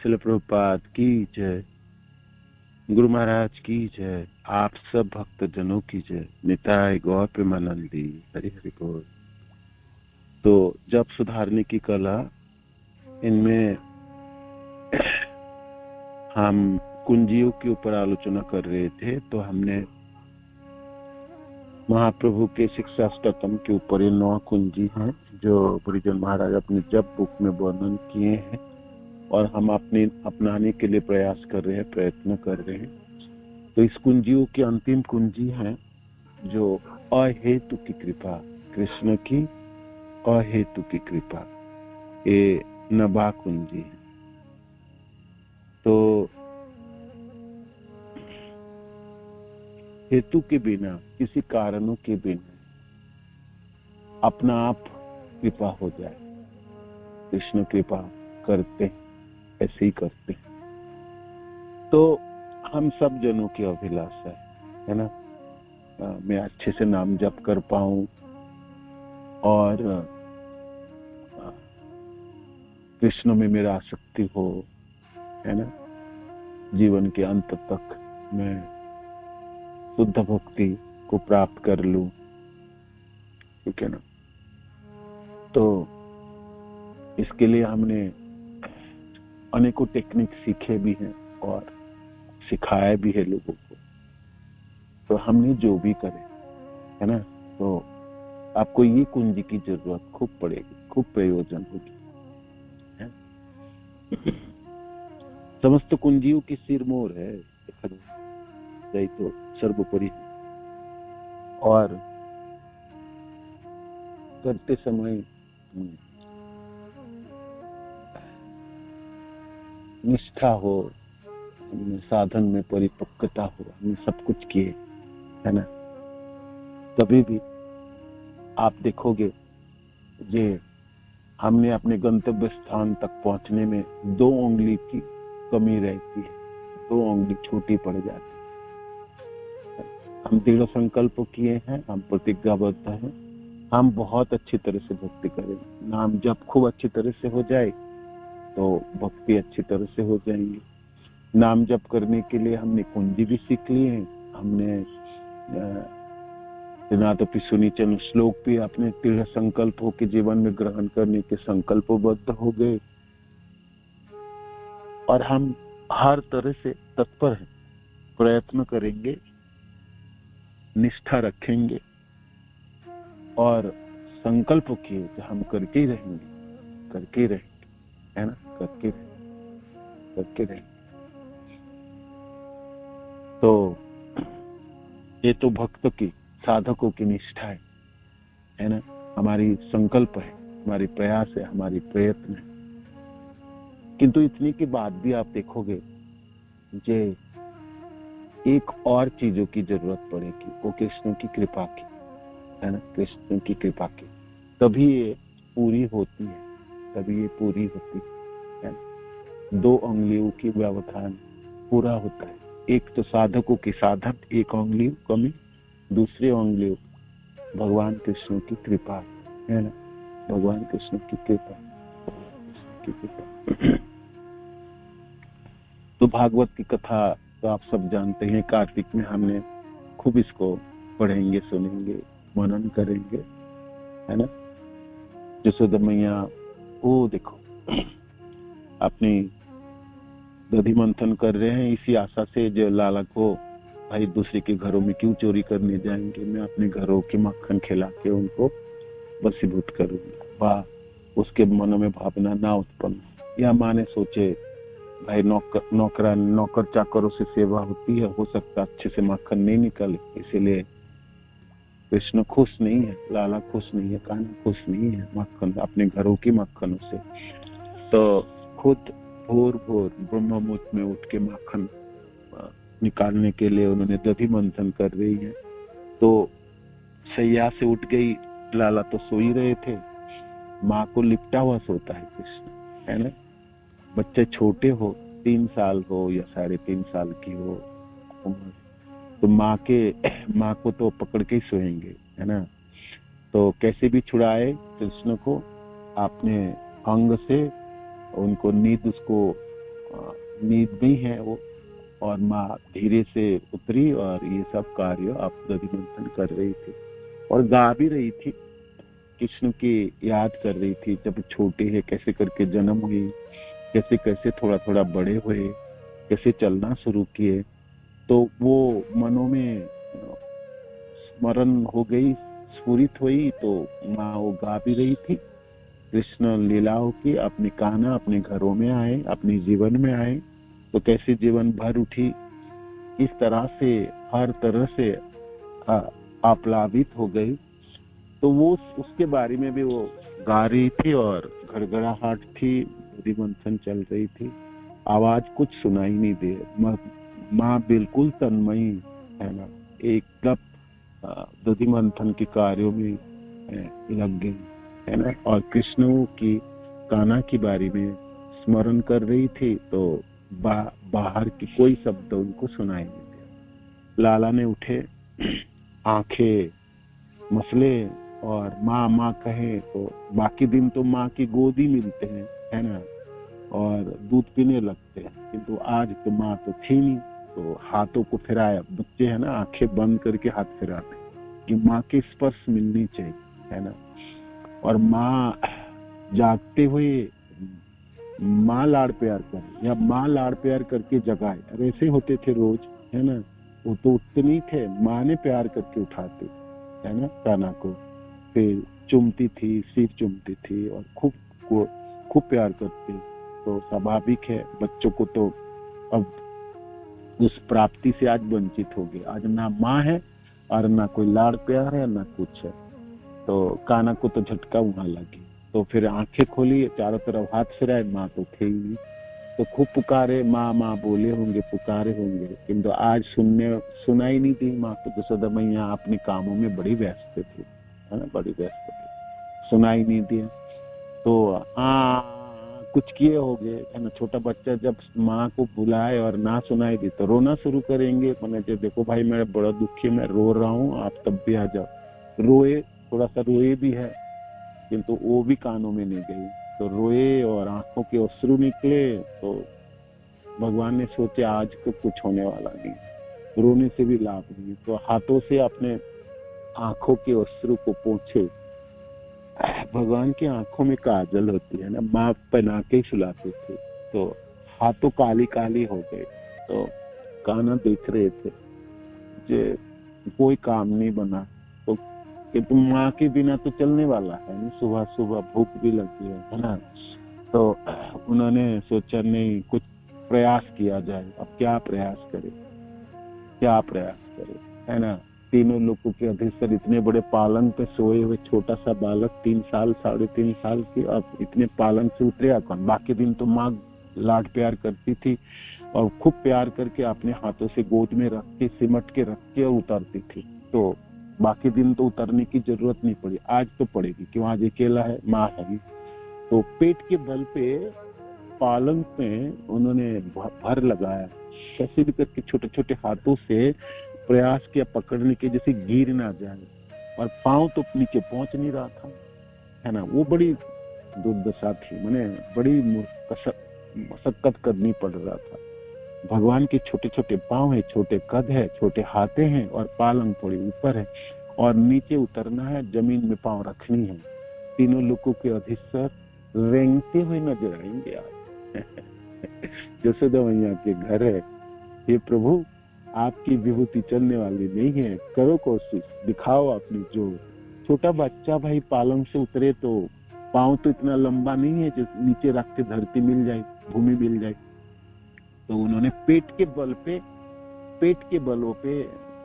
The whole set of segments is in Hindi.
श्रील प्रभुपाद की जय, गुरु महाराज की जय, आप सब भक्त जनों की जय, निताय गौर प्रेमानंदी, हरि हरि बोल। तो जप सुधारने की कला, इनमें हम कुंजियों के ऊपर आलोचना कर रहे थे। तो हमने महाप्रभु के शिक्षाष्टकम के ऊपर ये 9 कुंजी हैं जो बुरीजन महाराज अपने जप बुक में वर्णन किए हैं और हम अपनाने के लिए प्रयास कर रहे हैं, प्रयत्न कर रहे हैं। तो इस कुंजियों की अंतिम कुंजी है जो अहेतु की कृपा, कृष्ण की अहेतु की कृपा, ये नबा कुंजी है। तो हेतु के बिना, किसी कारणों के बिना अपना आप कृपा हो जाए, कृष्ण कृपा करते ऐसे ही करते। तो हम सब जनों की अभिलाषा है ना, मैं अच्छे से नाम जप कर पाऊं और कृष्ण में मेरा आसक्ति हो, है ना, जीवन के अंत तक मैं शुद्ध भक्ति को प्राप्त कर लूं, ठीक है ना। तो इसके लिए हमने अनेकों टेक्निक सीखे भी हैं और सिखाया भी है लोगों को। तो हमने जो भी करे, है ना, तो आपको ये कुंजी की जरूरत खूब पड़ेगी, खूब प्रयोजन होगी। समस्त कुंजियों की सिरमौर है तो सर्वोपरि, और करते समय निष्ठा हो, साधन में परिपक्वता हो, हमने सब कुछ किए, है ना, कभी भी आप देखोगे जे हमने अपने गंतव्य स्थान तक पहुंचने में 2 उंगली की कमी रहती है, 2 उंगली छोटी पड़ जाती है। हम दृढ़ संकल्प किए हैं, हम प्रतिज्ञाबद्ध हैं, हम बहुत अच्छी तरह से भक्ति करें। नाम जब खूब अच्छी तरह से हो जाए तो भक्ति अच्छी तरह से हो जाएंगी। नाम जप करने के लिए हमने कुंजी भी सीख ली है, हमने नादपि सुनीचन श्लोक भी अपने दृढ़ संकल्पों के जीवन में ग्रहण करने के संकल्पबद्ध हो गए, और हम हर तरह से तत्पर हैं, प्रयत्न करेंगे, निष्ठा रखेंगे और संकल्प किए कि हम करके ही रहेंगे, है ना, करके रहेंगे। तो ये तो भक्त की, साधकों की निष्ठा है ना, हमारी संकल्प है, हमारी प्रयास है, हमारी प्रयत्न है। किंतु इतने के बाद भी आप देखोगे जे एक और चीजों की जरूरत पड़ेगी, वो कृष्ण की कृपा की, है ना, कृष्ण की कृपा की, तभी ये पूरी होती है, तभी ये पूरी होती है ना। 2 उंगलियों की व्यवधान पूरा होता है। एक तो साधकों की साधन, 1 उंगली कमी, दूसरी उंगली भगवान कृष्ण की कृपा, है ना, भगवान कृष्ण की कृपा। तो भागवत की कथा तो आप सब जानते हैं, कार्तिक में हमने खूब इसको पढ़ेंगे, सुनेंगे, मनन करेंगे, है ना। यशोदा मैया, वो देखो अपनी दधि मंथन कर रहे हैं इसी आशा से जो लाला को भाई दूसरे के घरों में क्यों चोरी करने जाएंगे, मैं अपने घरों के मक्खन खिला के उनको वशीभूत करूंगा। वाह, उसके मन में भावना ना उत्पन्न, या माँ ने सोचे भाई नौकर चाकरों से सेवा होती है, हो सकता अच्छे से मक्खन नहीं निकले, इसीलिए कृष्ण खुश नहीं है, लाला खुश नहीं है, कान्हा खुश नहीं है मक्खन, अपने घरों की मक्खनों से। तो खुद भोर ब्रह्म मुहूर्त में उठ के माखन निकालने के लिए उन्होंने दधि मंथन कर रही है। तो सैया से उठ गई, लाला तो सो ही रहे थे, माँ को लिपटा हुआ सोता है कृष्ण, है ना। बच्चे छोटे हो, 3 साल हो या 3.5 साल की हो उम्र, तो माँ को तो पकड़ के ही सोएंगे, है ना। तो कैसे भी छुड़ाए कृष्ण को अपने अंग से, उनको नींद उसको नींद में है वो, और माँ धीरे से उतरी और ये सब कार्य आप दधि मंथन कर रही थी और गा भी रही थी, कृष्ण की याद कर रही थी, जब छोटे है कैसे करके जन्म हुई, कैसे कैसे थोड़ा थोड़ा बड़े हुए, कैसे चलना शुरू किए। तो वो मनों में स्मरण हो गई, स्फुरित हुई, तो माँ वो गा भी रही थी कृष्ण लीलाओं की। अपने कान्हा अपने घरों में आए, अपने जीवन में आए, तो कैसे जीवन भर उठी, इस तरह से हर तरह से आप्लावित हो गई। तो वो उसके बारे में भी वो गा रही थी और गड़गड़ाहट थी, दधि मंथन चल रही थी, आवाज कुछ सुनाई नहीं दे। माँ बिल्कुल तन्मयी है ना, एकदम दधि मंथन के कार्यों में लग गई है ना, और कृष्ण की कान्हा की बारे में स्मरण कर रही थी। तो बाहर की कोई शब्द उनको सुनाई नहीं दिया। लाला ने उठे, आंखें मसले और माँ माँ कहे, तो बाकी दिन तो माँ की गोदी मिलते हैं है ना, और दूध पीने लगते हैं, किंतु आज तो माँ तो थी नहीं। तो हाथों को फिराया, बच्चे है ना आंखें बंद करके हाथ फिराते कि माँ के स्पर्श मिलनी चाहिए है ना, और माँ जागते हुए माँ लाड़ प्यार करे या माँ लाड़ प्यार करके जगाए, ऐसे होते थे रोज है ना। वो तो उठते नहीं थे, माँ ने प्यार करके उठाते है ना कान्हा को, फिर चुमती थी, सिर चुमती थी और खूब प्यार करती। तो स्वाभाविक है, बच्चों को तो अब उस प्राप्ति से आज वंचित हो गए, आज ना माँ है और ना कोई लाड़ प्यार है, ना कुछ है। तो कान्हा को तो झटका वहां लगी, तो फिर आंखें खोली, चारों तरफ हाथ फिराए, माँ तो थे ही नहीं। तो खूब पुकारे, माँ माँ बोले होंगे, पुकारे होंगे, किंतु आज सुनाई नहीं दी माँ को। यशोदा मैया अपने कामों में बड़ी व्यस्त थी है ना, बड़ी व्यस्त थी, सुनाई नहीं दिया। तो कुछ किए होंगे है ना। छोटा बच्चा जब माँ को बुलाए और ना सुनाई दी तो रोना शुरू करेंगे, मैंने जो देखो भाई मेरा बड़ा दुखी, मैं रो रहा हूँ, आप तब भी आ जाओ। रोए, थोड़ा सा रोए भी है, किंतु वो भी कानों में नहीं गई। तो रोए और आंखों के अश्रु निकले, तो भगवान ने सोचे आज को कुछ होने वाला नहीं, रोने से भी लाभ नहीं। तो हाथों से अपने आंखों के अश्रु को पोंछे। भगवान की आंखों में काजल होती है ना, माँ पहना के सुलाते थे, तो हाथों काली काली हो गए। तो कान्हा देख रहे थे जे कोई काम नहीं बना, तो कि तुम माँ के बिना तो चलने वाला है नहीं, सुबह सुबह भूख भी लगती है ना। तो उन्होंने सोचा नहीं, कुछ प्रयास किया जाए। अब क्या प्रयास करे, क्या प्रयास करे है ना। तीनों लोगों के अधिकतर इतने बड़े पालन पे सोए हुए छोटा सा बालक, 3 साल 3.5 साल की, अब इतने पालन से उतरेगा कौन। बाकी दिन तो माँ लाड प्यार करती थी और खूब प्यार करके अपने हाथों से गोद में रख के, सिमट के रख के उतारती थी। तो बाकी दिन तो उतरने की जरूरत नहीं पड़ी, आज तो पड़ेगी, क्यों आज अकेला है, माँ है। तो पेट के बल पे पालन में उन्होंने भर लगाया, कैसे भी करके छोटे छोटे हाथों से प्रयास किया पकड़ने के, जैसे गिर ना जाए, और पांव तो नीचे पहुंच नहीं रहा था है ना। वो बड़ी दुर्दशा थी, मैंने बड़ी मशक्कत करनी पड़ रहा था। भगवान के छोटे छोटे पांव है, छोटे कद है, छोटे हाथे हैं, और पालंग थोड़ी ऊपर है, और नीचे उतरना है, जमीन में पांव रखनी है। तीनों लोगों के अधिश्वर रेंगते हुए नजर आएंगे आज। यशोदा मैया के घर है, हे प्रभु आपकी विभूति चलने वाली नहीं है, करो कोशिश, दिखाओ अपनी जोर। छोटा बच्चा भाई पालंग से उतरे तो पांव तो इतना लंबा नहीं है जो नीचे रख के धरती मिल जाए, भूमि मिल जाए। तो उन्होंने पेट के बलों पे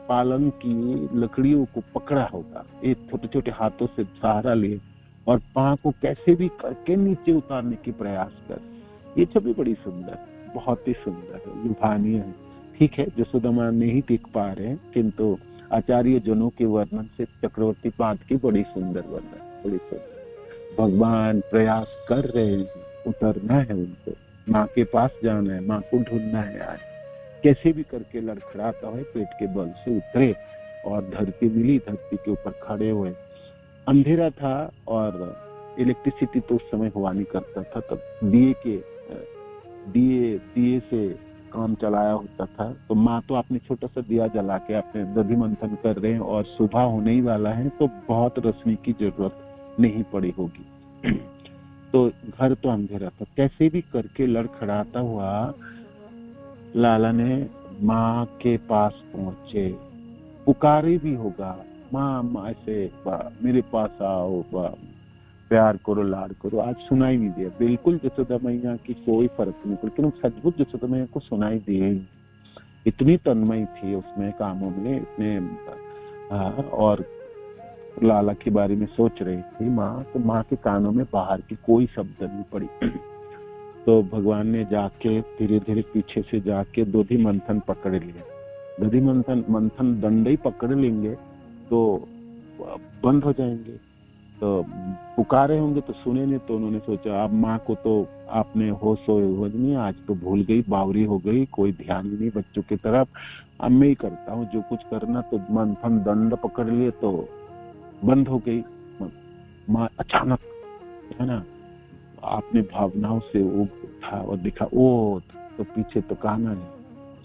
पालंग की लकड़ियों को पकड़ा होगा, एक छोटे छोटे हाथों से सहारा लिए, और पांव को कैसे भी करके नीचे उतारने की प्रयास कर। ये छवि बड़ी सुंदर, बहुत ही सुंदर है, लुभानीय है। ठीक है, यशोदा माँ नहीं देख पा रहे हैं, किंतु आचार्य जनों के वर्णन से चक्रवर्ती पाद की बड़ी सुंदर वर्णन, बड़ी सुंदर। भगवान प्रयास कर रहे हैं, उतरना है उनको, माँ के पास जाना है, माँ को ढूंढना है। आज कैसे भी करके लड़खड़ाता है, पेट के बल से उतरे और धरती मिली, धरती के ऊपर खड़े हुए। अंधेरा था और इलेक्ट्रिसिटी तो उस समय हुआ नहीं करता था, तब दिए के दिए दिए से काम चलाया होता था। तो माँ तो आपने छोटा सा दिया जला के अपने दधि मंथन कर रहे हैं और सुबह होने ही वाला है, तो बहुत रोशनी की जरूरत नहीं पड़ी होगी। तो घर तो अंधेरा था, कैसे भी करके लड़खड़ाता हुआ लाला ने माँ के पास पहुंचे। पुकारे भी होगा, माँ ऐसे मेरे पास आओ, प्यार करो, लाड करो। आज सुनाई नहीं दिया, बिल्कुल जसोदा मैया की कोई फर्क नहीं पड़ा, क्योंकि सचमुच जसोदा मैया को सुनाई दिए। इतनी तन्मय थी उसमें कामों में, इतने और लाला के बारे में सोच रही थी माँ, तो माँ के कानों में बाहर की कोई शब्द नहीं पड़ी। तो भगवान ने जाके धीरे धीरे पीछे से जाके दधि मंथन पकड़ लिया। दधि मंथन दंड ही पकड़ लेंगे तो बंद हो जाएंगे। तो पुकारे होंगे तो सुने नहीं, तो उन्होंने सोचा अब माँ को तो आपने होश नहीं, आज तो भूल गई, बावरी हो गई, कोई ध्यान ही नहीं बच्चों की तरफ, अब मैं ही करता हूँ जो कुछ करना। तो मंथन दंड पकड़ लिए तो बंद हो गई। माँ अचानक, है ना, आपने भावनाओं से उठा और दिखा, ओ तो पीछे तो कान्हा है,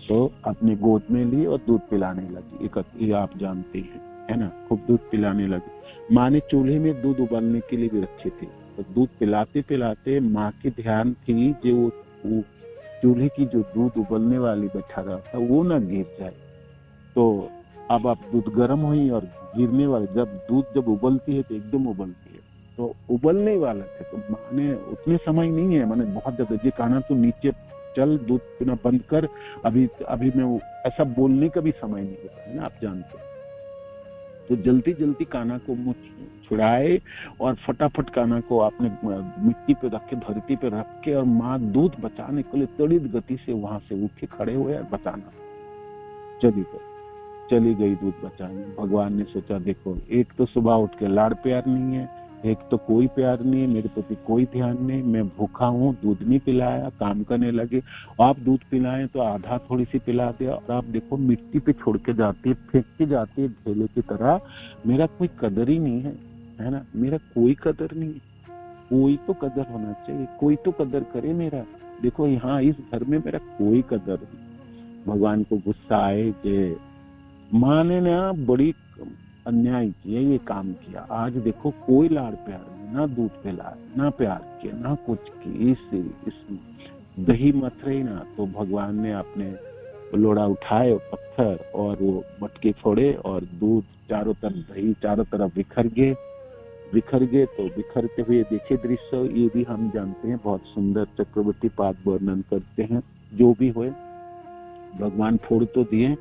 तो अपने गोद में ली और दूध पिलाने लगी। ये आप जानते हैं, है ना, खूब दूध पिलाने लगी। माँ ने चूल्हे में दूध उबालने के लिए भी रखे थे, तो दूध पिलाते पिलाते माँ की ध्यान थी जो वो चूल्हे की जो दूध उबलने वाली बैठा रहा था वो ना गिर जाए। तो अब आप दूध गर्म हुई और गिरने वाले, जब उबलती है तो एकदम उबलती है, तो उबलने वाला थे। तो माँ ने उतने समय नहीं है, मैंने बहुत ज्यादा जी कहना, तो नीचे चल दूध पीना बंद कर, अभी मैं ऐसा बोलने का भी समय नहीं होता है ना, आप जानते हैं। तो जल्दी जल्दी कान्हा को मुँह छुड़ाए और फटाफट कान्हा को आपने मिट्टी पे रख के, धरती पे रख के, और माँ दूध बचाने के लिए त्वरित गति से वहां से उठे, खड़े हुए और बचाना चली गई दूध बचाने। भगवान ने सोचा देखो, एक तो सुबह उठ के लाड़ प्यार नहीं है, एक तो कोई प्यार नहीं है, मेरे प्रति कोई ध्यान नहीं, मैं भूखा हूँ, दूध नहीं पिलाया, काम करने लगे, आप दूध पिलाएं तो आधा थोड़ी सी पिला दिया, और आप देखो मिट्टी पे छोड़ के जाती है, फेंक के जाती है ढेले की तरह। मेरा कोई कदर ही नहीं है ना, मेरा कोई कदर नहीं है। कोई तो कदर होना चाहिए, कोई तो कदर करे मेरा। देखो यहाँ इस घर में मेरा कोई कदर नहीं। भगवान को गुस्सा आए कि माँ ने ना बड़ी अन्याय किया, ये काम किया। आज देखो कोई लाड़ प्यार नहीं, ना दूध पिलाया, ना प्यार किया, ना कुछ की, इस दही मथ रही ना। तो भगवान ने अपने लोड़ा उठाए पत्थर और वो मटके फोड़े और दूध चारों तरफ, दही चारों तरफ बिखर गए। तो बिखरते हुए देखे दृश्य, ये भी हम जानते हैं, बहुत सुंदर चक्रवर्ती पाद वर्णन करते हैं। जो भी हुए, भगवान फोड़ तो दिए,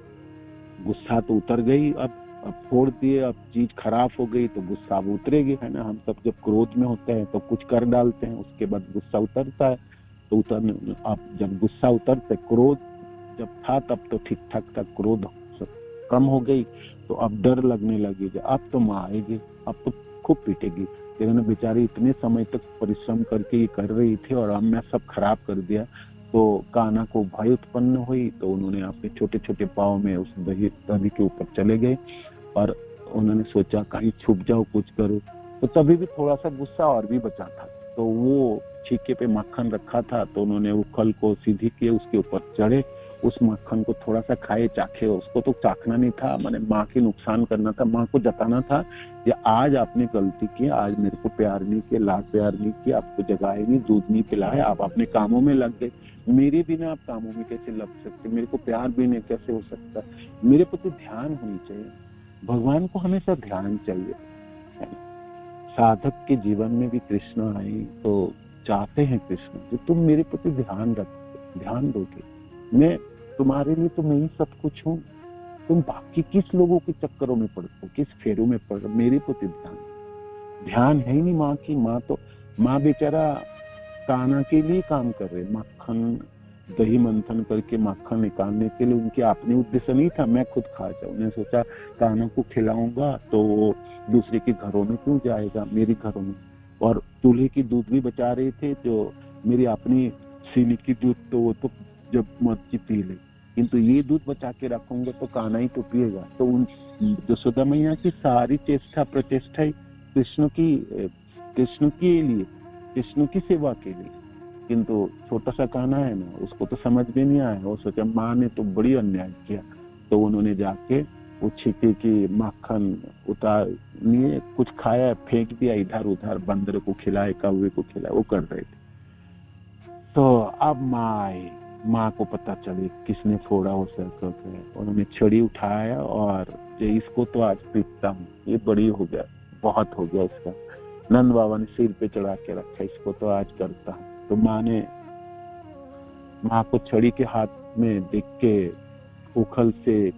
गुस्सा तो उतर गई, अब फोड़ दिए, अब चीज खराब हो गई तो गुस्सा अब उतरेगी, है ना। हम सब जब क्रोध में होते हैं तो कुछ कर डालते हैं, उसके बाद गुस्सा उतरता है। तो अब जब गुस्सा उतरते, क्रोध जब था तब तो ठीक ठाक था, क्रोध कम हो गई, तो अब डर लगने लगी, अब तो माँ आएगी, अब तो खूब पीटेगी। लेकिन बेचारी इतने समय तक परिश्रम करके ये कर रही थी और अब मैं सब खराब कर दिया। तो कान्हा को भय उत्पन्न हुई, तो उन्होंने अपने छोटे छोटे पाँव में उस दही के ऊपर चले गए और उन्होंने सोचा कहीं छुप जाओ, कुछ करो। तो तभी भी थोड़ा सा गुस्सा और भी बचा था, तो वो छीके पे मक्खन रखा था, तो उन्होंने वो खल को सीधी किए, उसके ऊपर चढ़े, उस मक्खन को थोड़ा सा खाए, चाखे। उसको तो चाखना नहीं था, मैंने माँ की नुकसान करना था, माँ को जताना था कि आज आपने गलती की, आज मेरे को प्यार नहीं किया, लाड प्यार नहीं किया, आपको जगाए नहीं, दूध नहीं पिलाया, आप अपने कामों में लग गए। मेरे बिना आप कामों में कैसे लग सकते, मेरे को प्यार भी नहीं कैसे हो सकता, मेरे प्रति ध्यान होनी चाहिए। भगवान को हमेशा ध्यान चाहिए। साधक के जीवन में भी कृष्ण आए तो चाहते हैं कृष्ण कि तुम मेरे प्रति ध्यान दोगे, मैं तुम्हारे लिए तो मैं ही सब कुछ हूँ, तुम बाकी किस लोगों के चक्करों में पड़ते हो, किस फेरों में पड़, मेरे प्रति ध्यान है ही नहीं माँ की। माँ बेचारा कान्हा के लिए काम कर रहे, मक्खन दही मंथन करके मक्खन निकालने के लिए, उनके अपने उद्देश्य नहीं था मैं खुद खा जाऊं। उन्होंने सोचा कान्हा को खिलाऊंगा तो दूसरे के घरों में क्यों जाएगा, मेरे घरों में। और चूल्हे की दूध भी बचा रहे थे, जो मेरी अपनी सीनी की दूध तो वो तो जब मर्जी पी ले, किंतु ये दूध बचा के रखूंगा तो कान्हा ही तो पिएगा। तो उन यशोदा मैया की सारी चेष्टा प्रचेष्टा कृष्ण की लिए, कृष्ण की सेवा के लिए। किंतु छोटा सा कान्हा है ना, उसको तो समझ में नहीं आया। वो सोचा माँ ने तो बड़ी अन्याय किया, तो उन्होंने जाके वो छिपी की माखन उतार लिए, कुछ खाया, फेंक दिया इधर उधर, बंदर को खिलाए, कौवे को खिलाए, वो कर रहे थे। तो अब माँ आई, माँ को पता चली किसने फोड़ा हो सर्कल पे। उन्होंने छड़ी उठाया और इसको तो आज पीटता हूँ, ये बड़ी हो गया, बहुत हो गया इसका। नंद बाबा ने सिर पे चढ़ा के रखा, इसको तो आज करता हूँ। तो माँ को छड़ी के हाथ में देख के उखल से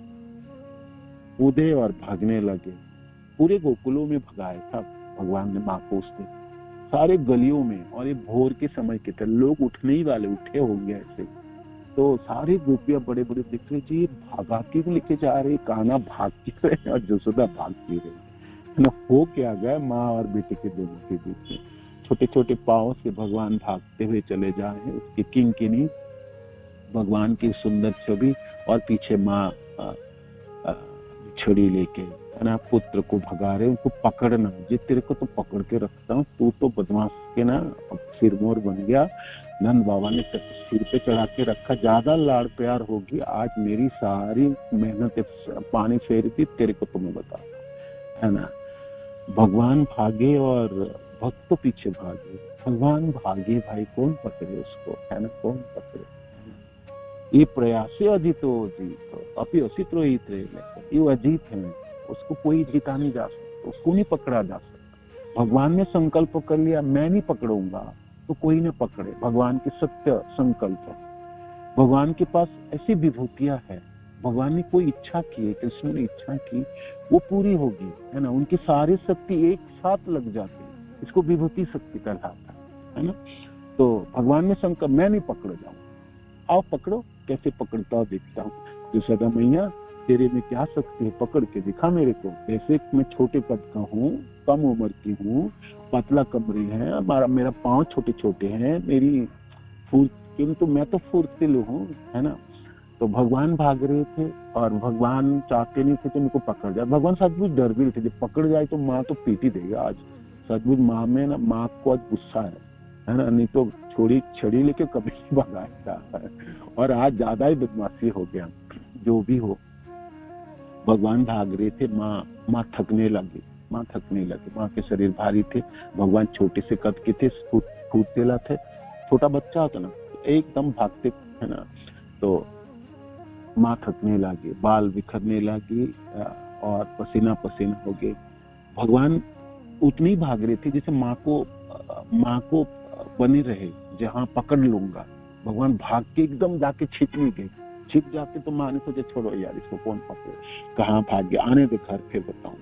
कूदे और भागने लगे। पूरे गोकुलों में भगाया था भगवान ने माँ को उसने, सारे गलियों में। और ये भोर के समय के थे, लोग उठने ही वाले, उठे होंगे ऐसे। तो सारी गोपियां बड़े बड़े दिख रहे जी, भागा के लेके जा रहे, कान्हा भाग के रहे और जसोदा भाग के रहे ना। हो क्या गया माँ और बेटे के दोनों के बीच में। छोटे छोटे पाँव से भगवान भागते हुए चले जा रहे, उसकी किंकिनी, भगवान की सुंदर छवि, और पीछे माँ छड़ी लेके, है ना, पुत्र को भगा रहे। उनको पकड़ना, जी तेरे को तो पकड़ के रखता हूँ, तू तो बदमाश के ना अब सिरमोर बन गया। नंद बाबा ने सिर पे चढ़ा के रखा, ज्यादा लाड़ प्यार होगी, आज मेरी सारी मेहनत पानी फेरी थी, तेरे को तो मैं बता, है ना। भगवान भागे और भक्त तो पीछे भागे। भगवान भागे भाई, कौन पकड़े उसको, है ना, कौन पकड़े। ये प्रयासे अजितो जीत अपि असितो ये अजीत है, उसको कोई जीता नहीं जा सकता, उसको नहीं पकड़ा जा सकता। भगवान ने संकल्प कर लिया मैं नहीं पकड़ूंगा, तो कोई न पकड़े। भगवान के सत्य संकल्प है। भगवान के पास ऐसी विभूतियां है, भगवान ने कोई इच्छा की, कृष्ण ने इच्छा की, वो पूरी होगी, है ना। उनकी सारी शक्ति एक साथ लग जाती है, इसको विभूति शक्ति कहलाता है ना। तो भगवान ने संकल्प मैं नहीं पकड़ जाऊं, आओ पकड़ो, कैसे पकड़ता देखता हूँ। तो सदा मैया तेरे में क्या शक्ति है, पकड़ के दिखा मेरे को। जैसे मैं छोटे कद का हूँ, कम उम्र की हूँ, पतला कमरी है, मेरा पाँव छोटे छोटे हैं, मेरी किंतु मैं तो फुर्तिल हूँ, है ना। तो भगवान भाग रहे थे और भगवान चाहते नहीं थे कि मेरे को पकड़ जाए। भगवान सचमुच डर भी थे, जब पकड़ जाए तो माँ तो पीटी देगा आज। सचमुच माँ में ना, माँ को आज गुस्सा है ना, नहीं तो छोड़ी छड़ी लेके कभी नहीं भगाया। और आज ज्यादा ही बदमाशी हो गया। जो भी हो, भगवान भाग रहे थे, माँ थकने लगी, माँ के शरीर भारी थे। भगवान छोटे से कद के थे, फुर्तीला थे, छोटा बच्चा होता ना एकदम भागते, है ना। तो माँ थकने लगी, बाल बिखरने लगी और पसीना पसीना हो गए। भगवान उतनी भाग रहे थे जैसे माँ को बने रहे, जहाँ पकड़ लूंगा। भगवान भाग के एकदम जाके छिप नहीं गए, छिप जाते तो माँ ने सोचा छोड़ो यार, इसको कौन पकड़े, कहाँ भाग गया, आने दे घर फिर बताऊं।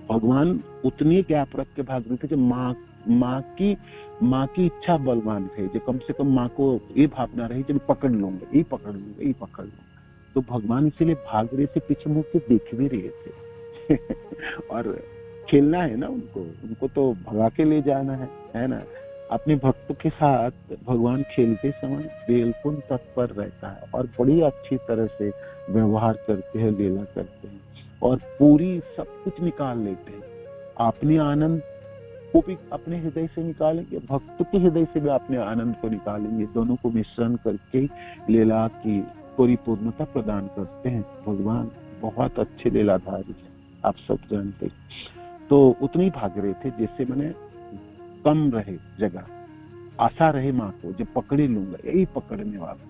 भगवान उतनी गैप रख के भाग रहे थे कि माँ की इच्छा बलवान थे, जो कम से कम माँ को ये भावना रही कि पकड़ लूंगा, ये पकड़ लूंगा। तो भगवान इसीलिए भाग रहे थे, पीछे मुंह के देख भी रहे थे। और खेलना है ना उनको तो भगा के ले जाना है ना। अपने भक्तों के साथ भगवान खेलते समय बिल्कुल तत्पर रहता है और बड़ी अच्छी तरह से व्यवहार करते हैं, लीला करते हैं और पूरी सब कुछ निकाल लेते हैं। अपने आनंद को भी अपने हृदय से निकालेंगे, भक्तों के हृदय से भी अपने आनंद को निकालेंगे। दोनों को मिश्रण करके लीला की परिपूर्णता प्रदान करते हैं। भगवान बहुत अच्छे लीलाधारी है, आप सब जानते। तो उतनी भाग रहे थे जैसे मैंने कम रहे जगह, आशा रहे माँ को जब पकड़े लूंगा, यही पकड़ने वाला।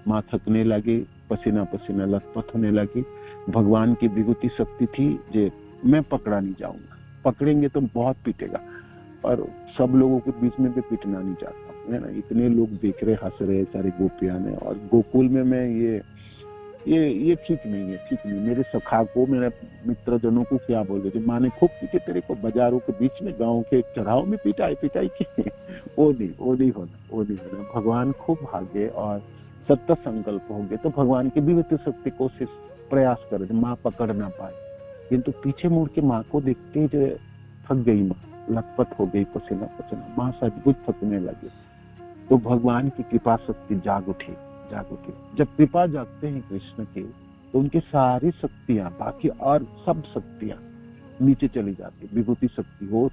माँ थकने लगी, पसीना पसीना लथपथ होने लगी। भगवान की विभूति शक्ति थी जे मैं पकड़ा नहीं जाऊंगा, पकड़ेंगे तो बहुत पीटेगा। और सब लोगों के बीच में भी पीटना नहीं चाहता, है ना। इतने लोग देख रहे, हंस रहे सारी गोपियां ने, और गोकुल में मैं ये ठीक नहीं। मेरे सखा को, मेरे मित्र जनों को क्या बोल रहे थे, माँ ने खूब पीटे तेरे को, बाजारों के बीच में, गाँव के चढ़ाव में पिटाई की। वो नहीं होना। भगवान खूब भागे और सत्य संकल्प हो गए। तो भगवान की विविध शक्ति कोशिश प्रयास कर रहे, माँ पकड़ ना पाए, किंतु पीछे मुड़ के माँ को देखते जो थक गई, माँ लथपथ हो गई, पसीना पसीना, माँ सचमुच थकने लगी। तो भगवान की कृपा शक्ति जाग उठी। जब कृपा जागते हैं कृष्ण की, तो उनकी सारी शक्तियां, बाकी और सब शक्तियां नीचे चली जाती। विभूति शक्ति हो,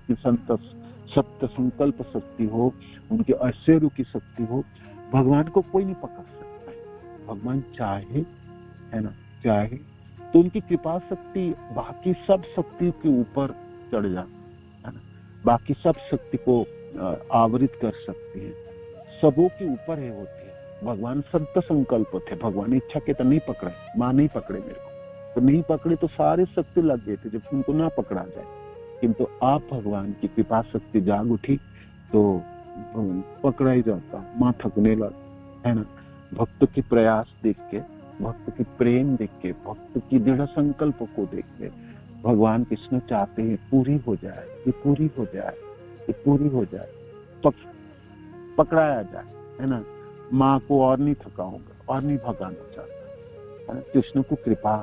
सत्य संकल्प शक्ति हो, उनके ऐश्वर्य की शक्ति हो, भगवान को कोई नहीं पकड़ सकता है। भगवान चाहे, है ना, चाहे तो उनकी कृपा शक्ति बाकी सब शक्ति के ऊपर चढ़ जाती है ना, बाकी सब शक्ति को आवृत कर सकती है, सबों के ऊपर है होती है। भगवान सत्य संकल्प थे, भगवान इच्छा के तो नहीं पकड़े, माँ नहीं पकड़े मेरे को, तो नहीं पकड़े तो सारे शक्ति लग गए थे जब उनको ना पकड़ा जाए। किंतु आप भगवान की कृपा शक्ति जाग उठी तो पकड़ा ही जाता, माँ थकने लगा, है ना। भक्त की प्रयास देख के, भक्त की प्रेम देख के, भक्त की दृढ़ संकल्प को देख के भगवान कृष्ण चाहते हैं पूरी हो जाए, ये पूरी हो जाए, ये पूरी हो जाए, पकड़ाया जाए, है ना। माँ को और नहीं थकाऊंगा, और नहीं भगाना चाहता, है ना। कृष्ण को कृपा,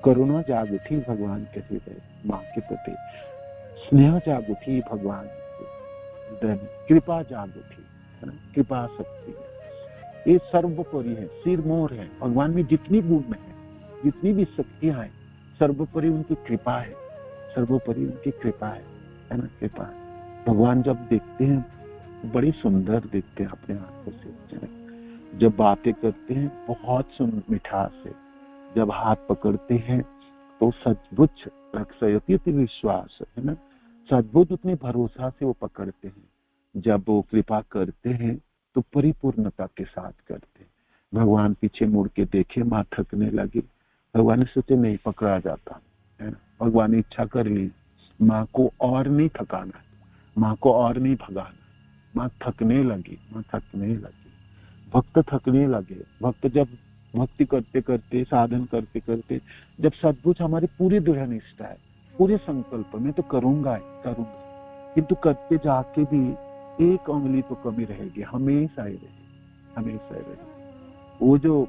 करुणा जाग उठी भगवान के हृदय, माँ के प्रति स्नेह जाग उठी भगवान के हृदय, कृपा जाग उठी, है ना। कृपा शक्ति ये सर्वोपरि है, सिरमौर है। भगवान में जितनी गुण है, जितनी भी शक्तियां हैं, सर्वोपरि उनकी कृपा है, सर्वोपरि उनकी कृपा है ना, कृपा है। भगवान जब देखते हैं बड़ी सुंदर देखते हैं अपने आंखों से, जब बातें करते हैं बहुत सुंदर मिठास है, जब हाथ पकड़ते हैं तो सचमुच रक्षयति विश्वास, है ना, सचमुच उतने भरोसा से वो पकड़ते हैं। जब वो कृपा करते हैं तो परिपूर्णता के साथ करते हैं। भगवान पीछे मुड़ के देखे, माँ थकने लगी, भगवान ने सोचे नहीं पकड़ा जाता, है ना। भगवान ने इच्छा कर ली, माँ को और नहीं थकाना, माँ को और नहीं भगाना। माँ थकने लगी, माँ थकने लगी, भक्त थकने लगे। भक्त जब भक्ति करते करते, साधन करते करते, जब सचमुच हमारी पूरी दृढ़ निष्ठा है, पूरे संकल्प में तो करूंगा करूंगा, किंतु करते जाके भी एक उंगली तो कमी रहेगी, हमेशा ही रहेगी, हमेशा ही रहेगी। वो जो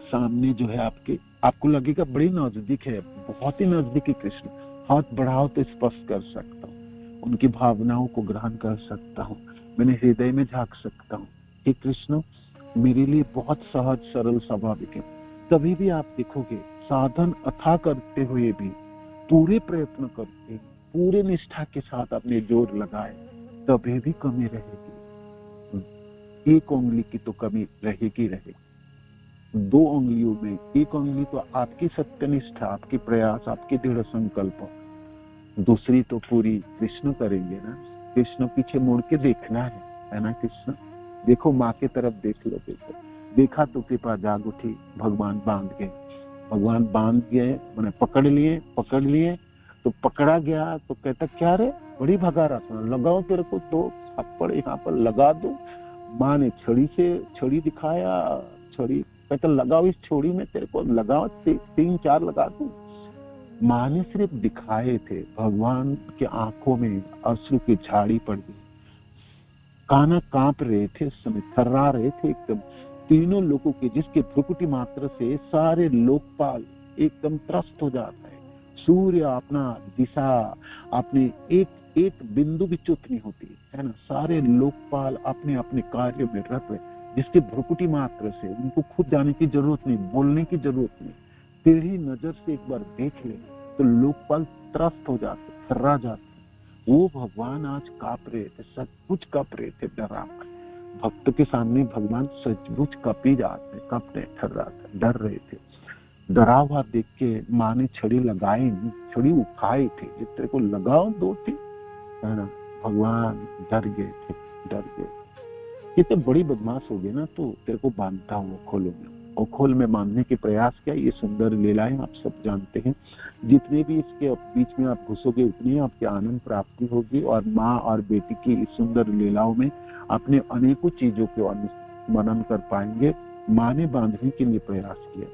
सामने जो है आपके, आपको लगेगा बड़ी नजदीक है, बहुत ही नजदीकी कृष्ण, हाथ बढ़ाओ तो स्पर्श कर सकता हूँ, उनकी भावनाओं को ग्रहण कर सकता हूँ, मैंने हृदय में झांक सकता हूँ। हे कृष्ण मेरे लिए बहुत सहज सरल स्वाभाविक है। तभी भी आप देखोगे साधन अथा करते हुए भी, पूरे प्रयत्न करते, पूरे निष्ठा के साथ अपने जोर लगाए, तभी भी कमी रहेगी। एक उंगली की तो कमी रहेगी रहेगी, दो उंगलियों में एक उंगली तो आपकी सत्यनिष्ठा, आपकी प्रयास, आपके दृढ़ संकल्प, दूसरी तो पूरी कृष्ण करेंगे ना। कृष्ण पीछे मुड़ के देखना है ना। कृष्ण देखो, माँ की तरफ देख लो, देखो, देखा तो कृपा जाग उठी, भगवान बांध गए, भगवान बांध गए, मैंने पकड़ लिए तो पकड़ा गया तो कहता क्या रे, बड़ी भगा रहा था, लगाओ तेरे को तो थप्पड़ यहाँ पर लगा दो। माँ ने छड़ी दिखाया, छड़ी कहता लगाओ इस छड़ी में, तेरे को लगाओ 3-4 लगा दो। माँ ने सिर्फ दिखाए थे, भगवान के आंखों में अश्रु की झाड़ी पड़ गई, काना कांप रहे थे, उस समय थर्रा रहे थे एकदम। तीनों लोगों के, जिसके भ्रुकुटी मात्र से सारे लोकपाल एकदम त्रस्त हो जाता है। सूर्य अपना दिशा, अपने एक एक बिंदु भी च्युत नहीं होती, है ना। सारे लोकपाल अपने अपने कार्य में रत है, जिसके भ्रुकुटी मात्र से, उनको खुद जाने की जरूरत नहीं, बोलने की जरूरत नहीं, टेढ़ी नजर से एक बार देख ले तो लोकपाल त्रस्त हो जाते, थर्रा जाते। वो भगवान आज कांप रहे थे, सचमुच कांप रहे थे, डरा। भक्त के सामने भगवान सचमुच कपी जाते, कपने थर्राते, डर रहे थे। डरा हुआ देख के माँ ने छड़ी लगाई, छड़ी उठाई थी, जितने को लगाओ 2 थी, है ना। भगवान डर गए थे, डर गए। ये तो बड़ी बदमाश हो गई ना, तो तेरे को बांधता हूँ खोलों में, और खोल में बांधने के प्रयास किया। ये सुंदर लीलाएं आप सब जानते हैं, जितने भी इसके बीच में आप घुसोगे उतनी आपकी आनंद प्राप्ति होगी, और माँ और बेटी की इस सुंदर लीलाओं में अपने अनेकों चीजों के मनन कर पाएंगे। माँ ने बांधने के लिए प्रयास किया,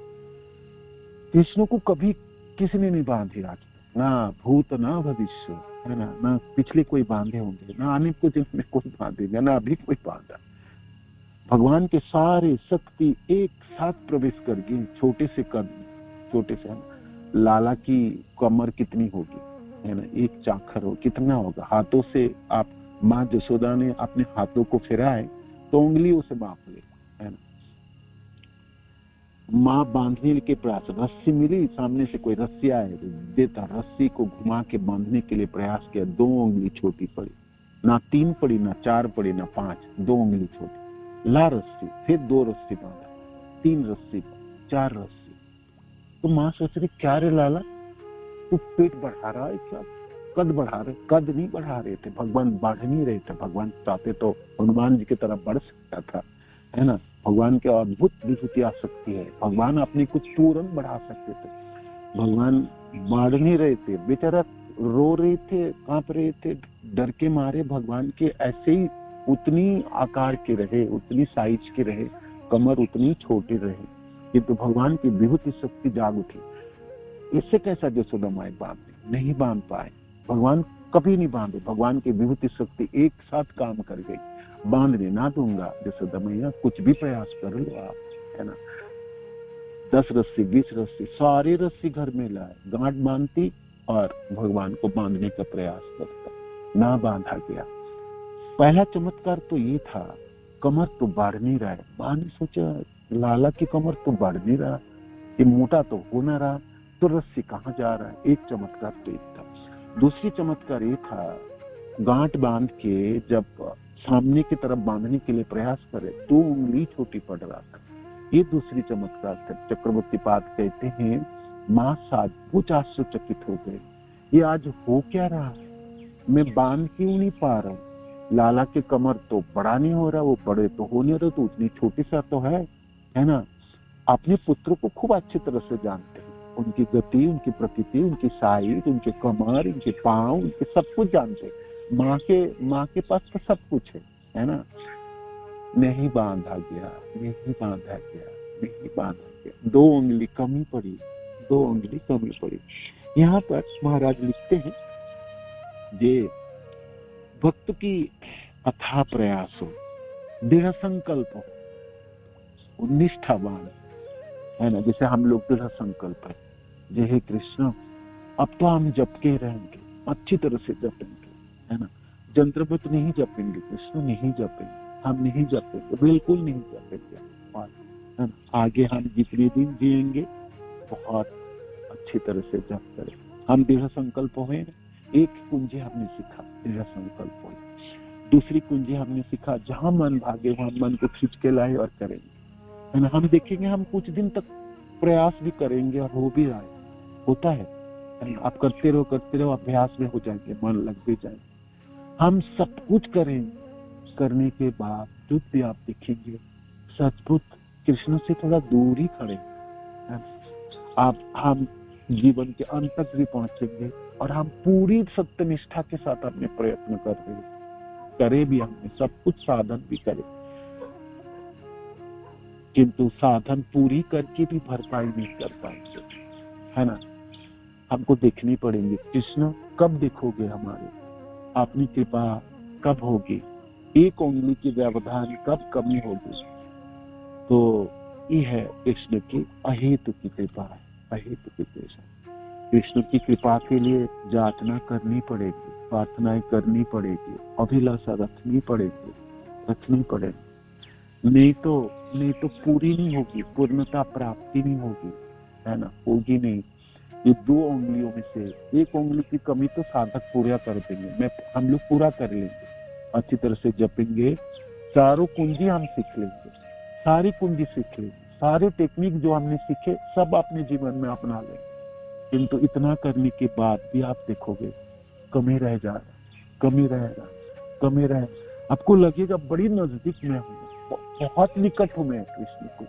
कृष्ण को कभी किसी ने नहीं बांधी आज, ना भूत ना भविष्य, है ना, ना पिछले कोई बांधे होंगे, ना आने को दिन में कोई बांधेगा, ना अभी कोई बांधा। भगवान के सारे शक्ति एक साथ प्रवेश कर गए छोटे से कदम, छोटे से। लाला की कमर कितनी होगी, है ना, एक चाखर हो कितना होगा। हाथों से आप, माँ जसोदा ने अपने हाथों को फिराए तो उंगलियों से माप ले, है ना। माँ बांधने के प्रयास, रस्सी मिली, सामने से कोई रस्सी आए देता, रस्सी को घुमा के बांधने के लिए प्रयास किया, 2 उंगली छोटी पड़ी, ना 3 पड़ी, ना 4 पड़ी, ना 5, 2 उंगली छोटी, ला रस्सी, फिर 2 रस्सी बांधा, 3 रस्सी, 4 रस्सी। तो माँ सोच रही क्या रे लाला, तू पेट बढ़ा रहा है क्या, कद बढ़ा रहे? कद नहीं बढ़ा रहे थे भगवान, बढ़ नहीं रहे थे। भगवान चाहते तो हनुमान जी की तरह बढ़ सकता था, है ना। भगवान के अद्भुत विभूति आ सकती है, भगवान अपने कुछ तुरंत बढ़ा सकते थे। भगवान बढ़ नहीं रहे थे, बेचारा रो रहे थे, कांप रहे थे, डर के मारे भगवान के ऐसे ही उतनी आकार के रहे, उतनी साइज के रहे, कमर उतनी छोटी रहे, किंतु भगवान की विभूति शक्ति जाग उठी। इससे कैसा यशोदा माई बांध नहीं बांध पाए, भगवान कभी नहीं बांधे, भगवान की विभूति शक्ति एक साथ काम कर गई। बांधने ना दूंगा यशोदा मैया, कुछ भी प्रयास कर लो आप, है ना। 10 रस्सी 20 रस्सी सारी रस्सी घर में लाए, गांठ बांधती और भगवान को बांधने का प्रयास करता, ना बांधा गया। पहला चमत्कार तो ये था, कमर तो बढ़ नहीं रहा है। माँ ने सोचा लाला की कमर तो बढ़ नहीं रहा, ये मोटा तो हो ना रहा, तो रस्सी कहाँ जा रहा है। एक चमत्कार तो एक था। दूसरी चमत्कार ये था, गांठ बांध के जब सामने की तरफ बांधने के लिए प्रयास करे, 2 उंगली छोटी पड़ रहा था। ये दूसरी चमत्कार था। चक्रवर्ती पाद कहते हैं माँ सचमुच आश्चर्यचकित हो गए, ये आज हो क्या रहा है, मैं बांध क्यों नहीं पा रहा हूँ। लाला के कमर तो बड़ा नहीं हो रहा, वो बड़े तो हो नहीं रहे, तो उतनी छोटी सा तो है ना। अपने पुत्र को खूब अच्छी तरह से जानते हैं, उनकी गति, उनकी प्रकृति, उनकी साइज, उनके कमर, उनके पांव, उनके सब कुछ जानते हैं। माँ के पास तो सब कुछ है ना। नहीं बांधा गया, नहीं बांधा गया, नहीं बांधा गया, 2 उंगली कमी पड़ी, 2 उंगली कमी पड़ी। यहाँ पर महाराज लिखते हैं, जे भक्त की अथाह प्रयास हो, दृढ़ संकल्प हो, निष्ठावान, है ना। जैसे हम लोग दृढ़ संकल्प है, जय हे कृष्ण अब तो हम जप के रहेंगे, अच्छी तरह से जपेंगे, है ना। जंत्रवत नहीं जपेंगे, कृष्ण नहीं जपेंगे, हम नहीं जपेंगे, बिल्कुल नहीं जपेंगे। और आगे हम जितने दिन जिएंगे बहुत अच्छी तरह से जप करें। हम दृढ़ संकल्प हुए। एक कुंजी हमने सीखा, दृढ़ संकल्प हुए। दूसरी कुंजी हमने सीखा, जहां मन भागे वहां मन को खींच के लाए और करेंगे, है ना। हम देखेंगे, हम कुछ दिन तक प्रयास भी करेंगे और हो भी रहा है, होता है। आप करते रहो, अभ्यास में हो जाएंगे, मन लग भी जाएंगे। हम सब कुछ करेंगे, करने के बावजूद भी आप देखेंगे सचमुच कृष्ण से थोड़ा दूर ही खड़े हैं। हम जीवन के अंत तक भी पहुंचेंगे और हम पूरी सत्यनिष्ठा के साथ अपने प्रयत्न कर रहे हैं, करे भी, हमने सब कुछ साधन भी करे, किंतु साधन पूरी करके भी भरपाई नहीं कर पाएंगे, है ना। हमको देखनी पड़ेंगे, कृष्ण कब देखोगे हमारे, अपनी कृपा कब होगी, एक उंगली की व्यवधान कब कमी होगी। तो ये है कृष्ण की अहेतु की कृपा है, अहेतु की कृपा। कृष्ण की कृपा के लिए याचना करनी पड़ेगी, प्रार्थनाएं करनी पड़ेगी, अभिलाषा रखनी पड़ेगी, नहीं तो पूरी नहीं होगी, पूर्णता प्राप्ति नहीं होगी, है ना, होगी नहीं। ये 2 उंगलियों में से एक उंगली की कमी तो साधक पूरा कर देंगे, हम लोग पूरा कर लेंगे, अच्छी तरह से जपेंगे, चारों कुंजी हम सीख लेंगे, सारी कुंजी सीख लेंगे, सारे टेक्निक जो हमने सीखे सब अपने जीवन में अपना लेंगे। किंतु इतना करने के बाद भी आप देखोगे कमी रह जा रहा, कमी रहेगा, आपको लगेगा बड़ी नजदीक में हूँ, बहुत निकट हूँ मैं कृष्ण को,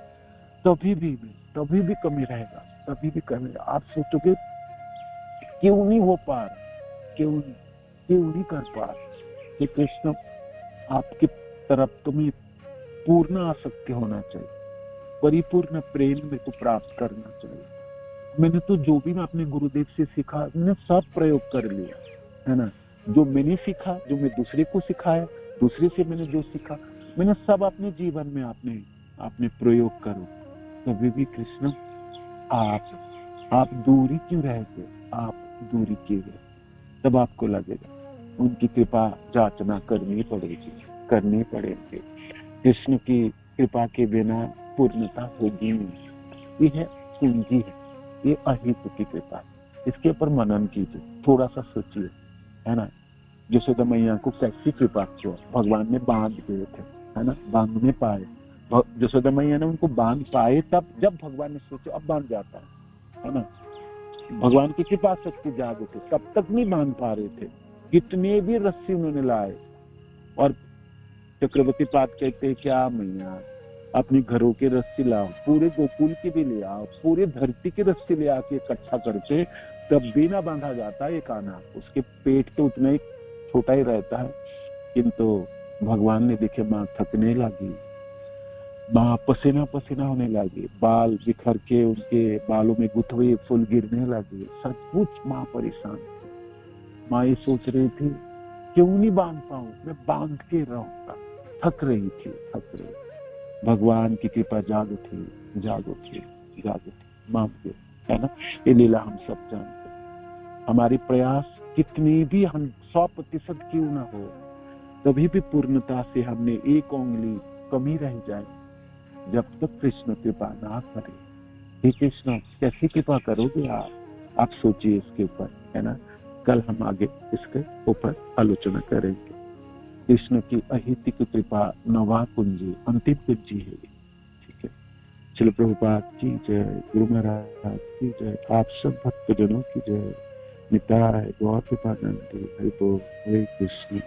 तभी भी कमी रहेगा, तभी भी कमी। आप सोचोगे क्यों नहीं हो पा रहा, क्यों नहीं कर पा रहा। कि कृष्ण आपकी तरफ तुम्हें पूर्ण आसक्ति होना चाहिए, परिपूर्ण प्रेम मेरे को प्राप्त करना चाहिए। मैंने तो जो भी मैं अपने गुरुदेव से सीखा, मैंने सब प्रयोग कर लिया, है ना। जो मैंने सीखा, जो मैं दूसरे को सिखाया, दूसरे से मैंने जो सीखा, मैंने सब अपने जीवन में आपने प्रयोग करो। कभी भी कृष्ण आप दूरी क्यों रहते, आप दूरी क्यों रहे, तब आपको लगेगा उनकी कृपा जांचना करनी पड़ेगी। कृष्ण की कृपा के बिना पूर्णता होगी नहीं, ये है कुंजी है, ये अहेतु की कृपा। इसके ऊपर मनन कीजिए, थोड़ा सा सोचिए, है ना। यशोदा मैया को कैसी कृपा किया, भगवान ने बांध दिए थे, है ना, बांधने पाए। यशोदा मैया ने उनको बांध पाए तब जब भगवान ने सोचा अब बांध जाता है ना। भगवान की कृपा शक्ति जाग उठी, तब तक नहीं बांध पा रहे थे, कितने भी रस्सी उन्होंने लाए। और चक्रवर्ती पाद कहते हैं क्या मैया अपने घरों के रस्सी लाओ, पूरे गोकुल की भी ले आओ, पूरे धरती की रस्सी ले आके इकट्ठा करके तब भी ना बांधा जाता एक आना। उसके पेट तो उतना ही छोटा ही रहता है, किंतु भगवान ने देखे माँ थकने लगी, माँ पसीना पसीना होने लगी, बाल बिखर के उनके बालों में गुथवे फूल गिरने लगे। सचमुच माँ परेशान थी। माँ ये सोच रही थी क्यों नहीं बांध पाऊं, मैं बांध के रहूंगा। थक रही थी, थक रही। भगवान की कृपा जाग उठी, जाग उठी, जाग उठी, माफ के, है ना। ये लीला हम सब जानते हैं। हमारे प्रयास कितनी भी हम 100% क्यों ना हो, कभी भी पूर्णता से हमने एक उंगली कमी रह जाए, जब तक कृष्ण कृपा ना करे। हे कृष्ण कैसी कृपा करोगे आप सोचिए इसके ऊपर, है ना। कल हम आगे इसके ऊपर आलोचना करेंगे। कृष्ण की अहितिक कृपा नवा कुंजी, अंतिम कुंजी है, ठीक है। श्रील प्रभुपाद की जय, गुरु महाराज की जय, आप सब भक्तजनों की जय। निताय गौर कृपानंद, हरि बोल, हरे कृष्ण।